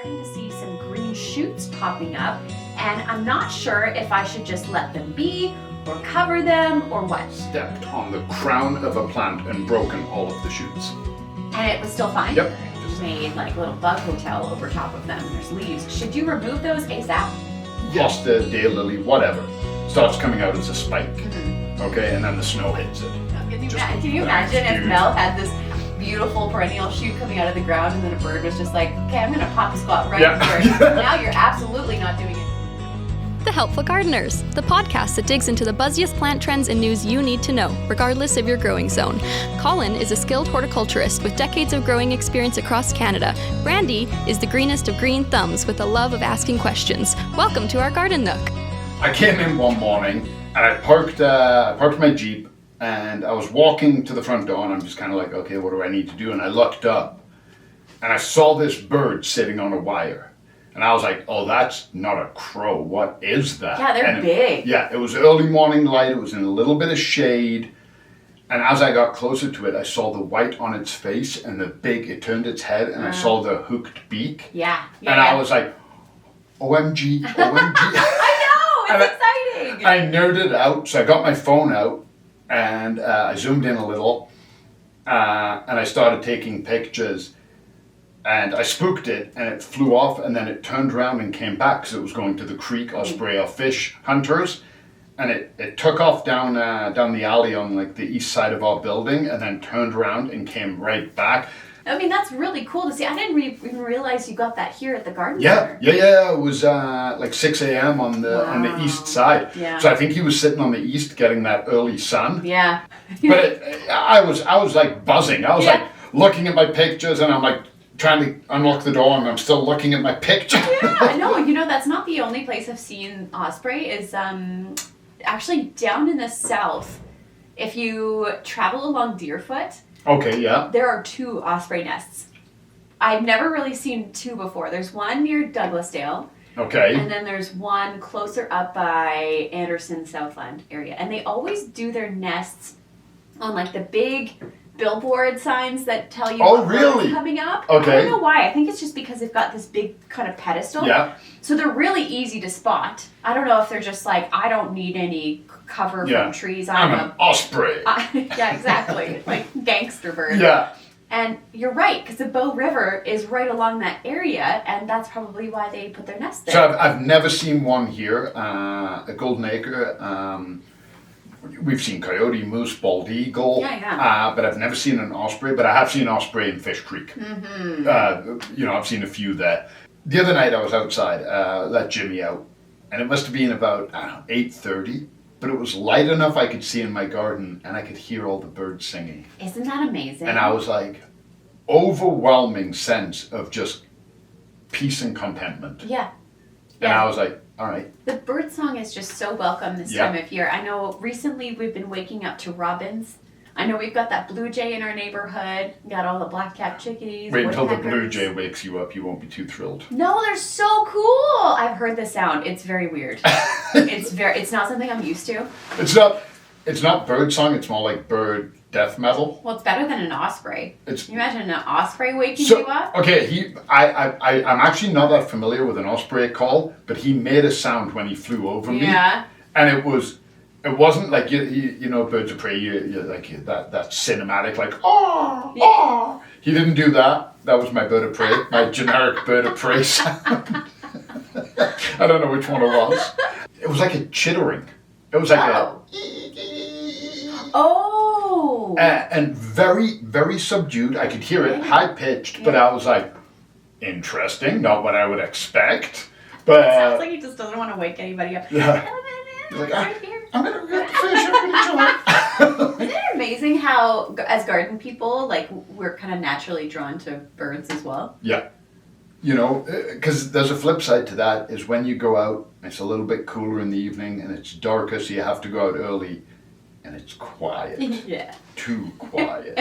Starting to see some green shoots popping up, and I'm not sure if I should just let them be or cover them or what. Stepped on the crown of a plant and broken all of the shoots. And it was still fine? Yep. Just made like a little bug hotel over top of them. There's leaves. Should you remove those ASAP? Hosta, daylily, whatever. Starts coming out as a spike. Okay, and then the snow hits it. Can you imagine if Mel had this beautiful perennial shoot coming out of the ground and then a bird was just like, okay, I'm gonna pop a spot right here. Now you're absolutely not doing it. The Helpful Gardeners, the podcast that digs into the buzziest plant trends and news you need to know, regardless of your growing zone. Colin is a skilled horticulturist with decades of growing experience across Canada. Brandi is the greenest of green thumbs with a love of asking questions. Welcome to our garden nook. I came in one morning and I parked my Jeep and I was walking to the front door and I'm just kind of like, okay, what do I need to do? And I looked up and I saw this bird sitting on a wire. And I was like, oh, that's not a crow. What is that? Yeah, they're big. It was early morning light. It was in a little bit of shade. And as I got closer to it, I saw the white on its face and it turned its head and I saw the hooked beak. Yeah. And I was like, OMG, OMG. I know, it's exciting. I nerded out, so I got my phone out and I zoomed in a little and I started taking pictures. And I spooked it, and it flew off, and then it turned around and came back because it was going to the creek osprey or fish hunters, and it took off down the alley on like the east side of our building, and then turned around and came right back. I mean, that's really cool to see. I didn't even realize you got that here at the garden center. Yeah. It was like 6 a.m. on the east side. Yeah. So I think he was sitting on the east getting that early sun. Yeah. But I was like buzzing. I was like looking at my pictures, and I'm like, trying to unlock the door and I'm still looking at my picture. Yeah, no, that's not the only place I've seen osprey is actually down in the south. If you travel along Deerfoot, okay, yeah, there are 2 osprey nests. I've never really seen 2 before. There's one near Douglasdale. Okay. And then there's one closer up by Anderson Southland area. And they always do their nests on like the big billboard signs that tell you what's coming up. Okay. I don't know why. I think it's just because they've got this big kind of pedestal. Yeah. So they're really easy to spot. I don't know if they're just like, I don't need any cover from trees. I'm an osprey. Yeah, exactly. Like gangster bird. Yeah. And you're right, because the Bow River is right along that area, and that's probably why they put their nest there. So I've never seen one here. A golden acre. We've seen coyote, moose, bald eagle, but I've never seen an osprey, but I have seen osprey in Fish Creek. Mm-hmm. I've seen a few there. The other night I was outside, let Jimmy out, and it must have been about 8:30, but it was light enough I could see in my garden, and I could hear all the birds singing. Isn't that amazing? And I was like, overwhelming sense of just peace and contentment. Yeah. And I was like, all right. The bird song is just so welcome this time of year. I know recently we've been waking up to robins. I know we've got that blue jay in our neighborhood. Got all the black-capped chickadees. Wait until the blue jay wakes you up. You won't be too thrilled. No, they're so cool. I've heard the sound. It's very weird. It's not something I'm used to. It's not bird song. It's more like bird death metal. Well, it's better than an osprey. Can you imagine an osprey waking you up? Okay, I'm actually not that familiar with an osprey call, but he made a sound when he flew over me. Yeah. And it wasn't like you know birds of prey. You like that cinematic like oh. He didn't do that. That was my bird of prey, my generic bird of prey sound. I don't know which one it was. It was like a chittering. It was like and very, very subdued. I could hear it, high-pitched, but I was like, interesting, not what I would expect. But it sounds like he just doesn't want to wake anybody up. Yeah. Like, right here. I'm going to get the fish. I'm going to Isn't it amazing how, as garden people, like, we're kind of naturally drawn to birds as well? Yeah. Because there's a flip side to that, is when you go out, it's a little bit cooler in the evening, and it's darker, so you have to go out early. And it's quiet. Yeah. Too quiet.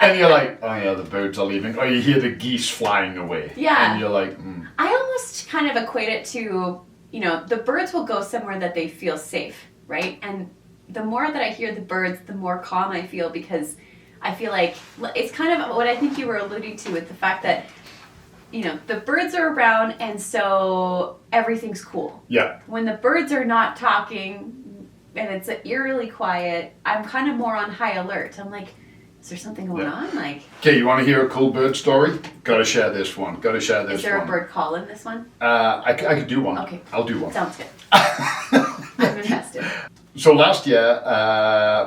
And you're like, oh yeah, the birds are leaving. Or you hear the geese flying away. Yeah. And you're like, I almost kind of equate it to, the birds will go somewhere that they feel safe, right? And the more that I hear the birds, the more calm I feel, because I feel like it's kind of what I think you were alluding to with the fact that the birds are around, and so everything's cool. Yeah. When the birds are not talking and it's eerily quiet, I'm kind of more on high alert. I'm like, is there something going on? Like, okay, you want to hear a cool bird story? Gotta share this one. Is there a bird call in this one? I could do one. Okay. I'll do one. Sounds good. I'm invested. So last year,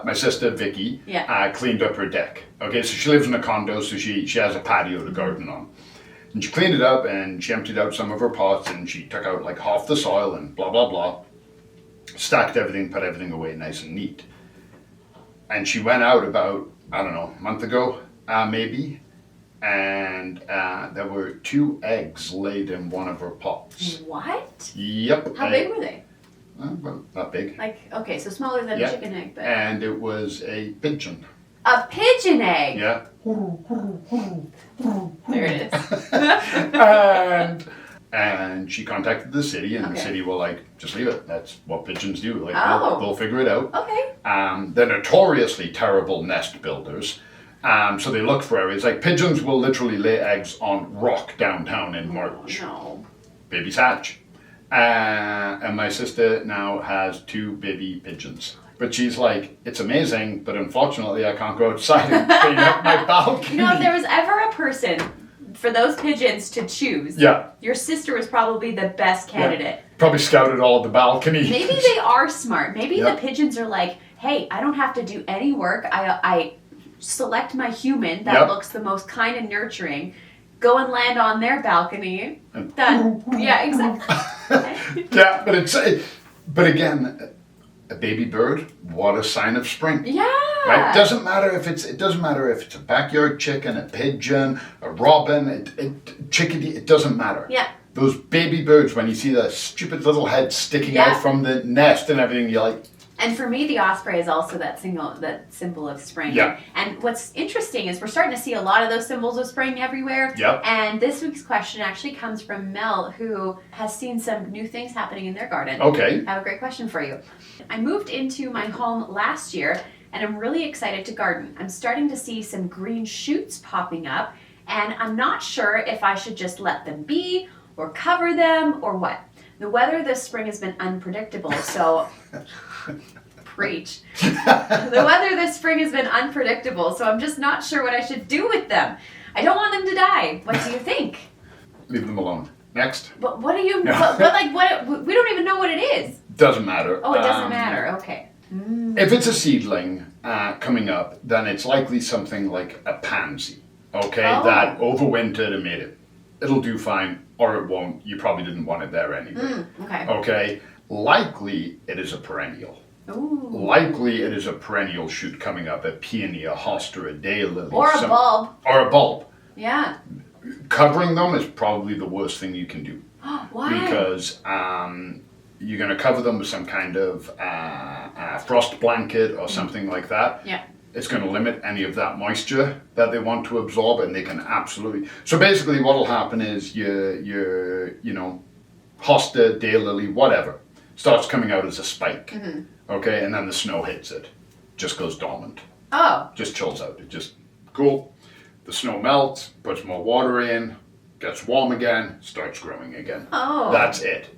my sister Vicky cleaned up her deck. Okay, so she lives in a condo, so she has a patio to garden on. And she cleaned it up and she emptied out some of her pots and she took out like half the soil and blah, blah, blah. Stacked everything, put everything away nice and neat. And she went out about, I don't know, a month ago, maybe. And there were 2 eggs laid in one of her pots. What? Yep. How big were they? Well, not big. Like, okay, so smaller than a chicken egg, but... And it was a pigeon. A pigeon egg? Yeah. There it is. and she contacted the city, and the city were like, just leave it. That's what pigeons do. Like, they'll figure it out. Okay. They're notoriously terrible nest builders. So they look for areas. Like, pigeons will literally lay eggs on rock downtown in March. No. Babies hatch. And my sister now has 2 baby pigeons. But she's like, it's amazing, but unfortunately I can't go outside and clean up my balcony. If there was ever a person for those pigeons to choose, your sister was probably the best candidate. Yeah. Probably scouted all of the balconies. Maybe they are smart. Maybe the pigeons are like, hey, I don't have to do any work. I select my human that looks the most kind and nurturing. Go and land on their balcony. Done. Yeah, exactly. Yeah, but again, a baby bird, what a sign of spring. Yeah. Right? It doesn't matter if it's a backyard chicken, a pigeon, a robin, chickadee, it doesn't matter. Yeah. Those baby birds, when you see the stupid little head sticking out from the nest and everything, you're like... And for me, the osprey is also that symbol of spring. Yeah. And what's interesting is we're starting to see a lot of those symbols of spring everywhere. Yep. And this week's question actually comes from Mel, who has seen some new things happening in their garden. Okay. I have a great question for you. I moved into my home last year, and I'm really excited to garden. I'm starting to see some green shoots popping up, and I'm not sure if I should just let them be, or cover them, or what. The weather this spring has been unpredictable, so... Preach. The weather this spring has been unpredictable, so I'm just not sure what I should do with them. I don't want them to die. What do you think? Leave them alone. Next. But what do you... we don't even know what it is. Doesn't matter. Oh, it doesn't matter. Okay. If it's a seedling coming up, then it's likely something like a pansy, that overwintered and made it. It'll do fine, or it won't. You probably didn't want it there anyway. Okay. Likely it is a perennial. Ooh. Likely it is a perennial shoot coming up, a peony, a hosta, a daylily. Or a bulb. Or a bulb. Yeah. Covering them is probably the worst thing you can do. Why? Because you're going to cover them with some kind of frost blanket or something like that. Yeah. It's going to limit any of that moisture that they want to absorb, and they can absolutely... So basically what will happen is your hosta, daylily, whatever, starts coming out as a spike. Mm-hmm. Okay, and then the snow hits it. Just goes dormant. Oh. Just chills out. It just, cool. The snow melts, puts more water in, gets warm again, starts growing again. Oh. That's it.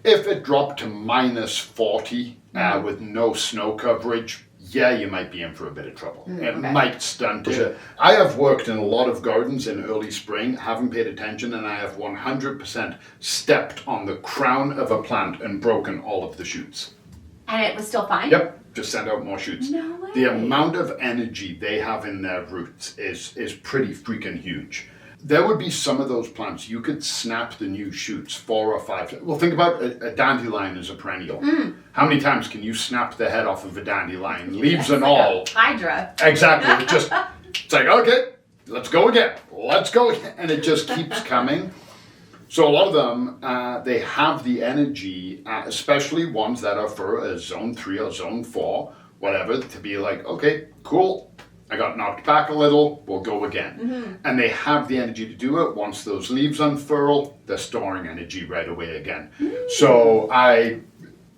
If it dropped to minus 40 with no snow coverage, you might be in for a bit of trouble. It might stunt it. I have worked in a lot of gardens in early spring, haven't paid attention, and I have 100% stepped on the crown of a plant and broken all of the shoots. And it was still fine? Yep, just send out more shoots. No way. The amount of energy they have in their roots is pretty freaking huge. There would be some of those plants, you could snap the new shoots 4 or 5. Well, think about a dandelion as a perennial. How many times can you snap the head off of a dandelion, leaves and all? Hydra. Exactly. It's like, okay, let's go again. And it just keeps coming. So a lot of them, they have the energy, especially ones that are for a zone 3 or zone 4, whatever, to be like, okay, cool. I got knocked back a little, we'll go again. Mm-hmm. And they have the energy to do it. Once those leaves unfurl, they're storing energy right away again. Mm-hmm. So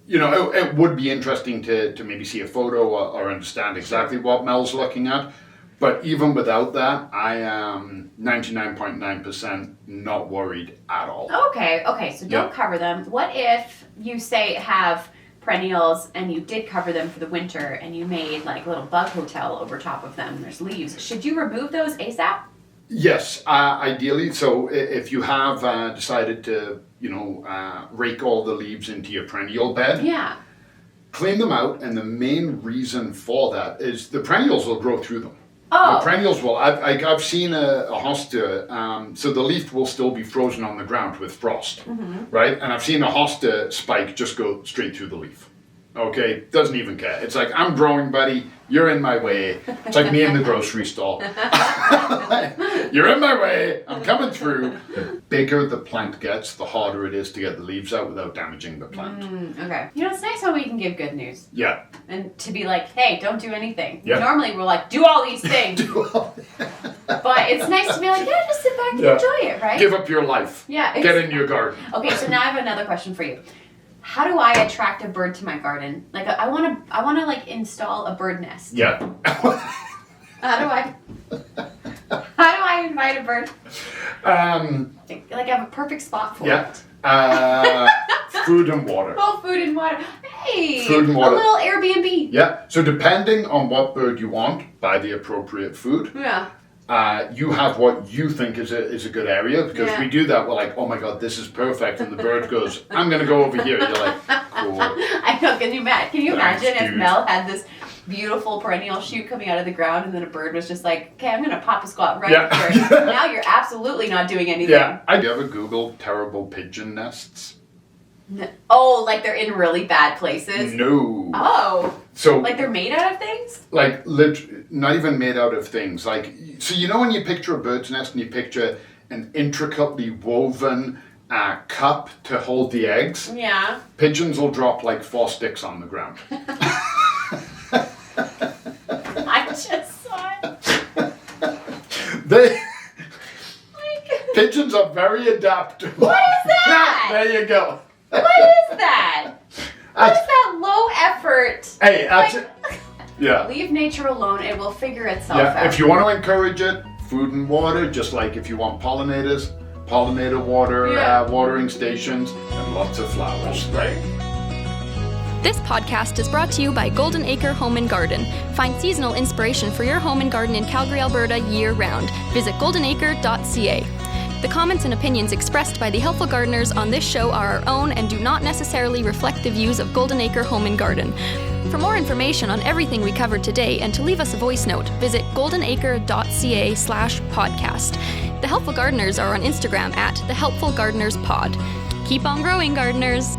it would be interesting to maybe see a photo or understand exactly what Mel's looking at. But even without that, I am 99.9% not worried at all. Okay, so don't cover them. What if you say have perennials and you did cover them for the winter and you made like a little bug hotel over top of them, there's leaves. Should you remove those ASAP? Yes, ideally. So if you have decided to, rake all the leaves into your perennial bed, clean them out. And the main reason for that is the perennials will grow through them. Oh. The perennials will. I've seen a hosta, so the leaf will still be frozen on the ground with frost, right? And I've seen a hosta spike just go straight through the leaf. Okay, doesn't even care. It's like, I'm growing, buddy. You're in my way. It's like me in the grocery store. You're in my way. I'm coming through. The bigger the plant gets, the harder it is to get the leaves out without damaging the plant. Okay. It's nice how we can give good news. Yeah. And to be like, hey, don't do anything. Yeah. Normally we're like, do all these things. But it's nice to be like, yeah, just sit back and enjoy it, right? Give up your life. Yeah. Get in your garden. Okay, so now I have another question for you. How do I attract a bird to my garden? Like, I want to like install a bird nest. Yeah. How do I invite a bird? Like, I have a perfect spot for it. Food and water. Oh, food and water. Hey, food and water. A little Airbnb. Yeah. So depending on what bird you want, buy the appropriate food. Yeah. You have what you think is a good area, because we do that. We're like, oh my god, this is perfect, and the bird goes, I'm gonna go over here. You're like, cool. I know. Can you imagine if Mel had this beautiful perennial shoot coming out of the ground, and then a bird was just like, okay, I'm gonna pop a squat right here. Now you're absolutely not doing anything. Yeah. I do ever Google terrible pigeon nests. Oh, like they're in really bad places? No. Oh. So like they're made out of things? Like not even made out of things. Like, so when you picture a bird's nest and you picture an intricately woven cup to hold the eggs. Yeah. Pigeons will drop like 4 sticks on the ground. I just saw it. Pigeons are very adaptable. What is that? There you go. What is that? What is that low effort? Hey, yeah. Leave nature alone. It will figure itself Yeah, out. if you want to encourage it, food and water, just like if you want pollinators, pollinator water, watering stations, and lots of flowers, right? This podcast is brought to you by Golden Acre Home and Garden. Find seasonal inspiration for your home and garden in Calgary, Alberta year-round. Visit goldenacre.ca. The comments and opinions expressed by the Helpful Gardeners on this show are our own and do not necessarily reflect the views of Golden Acre Home and Garden. For more information on everything we covered today and to leave us a voice note, visit goldenacre.ca/podcast. The Helpful Gardeners are on Instagram at The Helpful Gardeners Pod. Keep on growing, gardeners!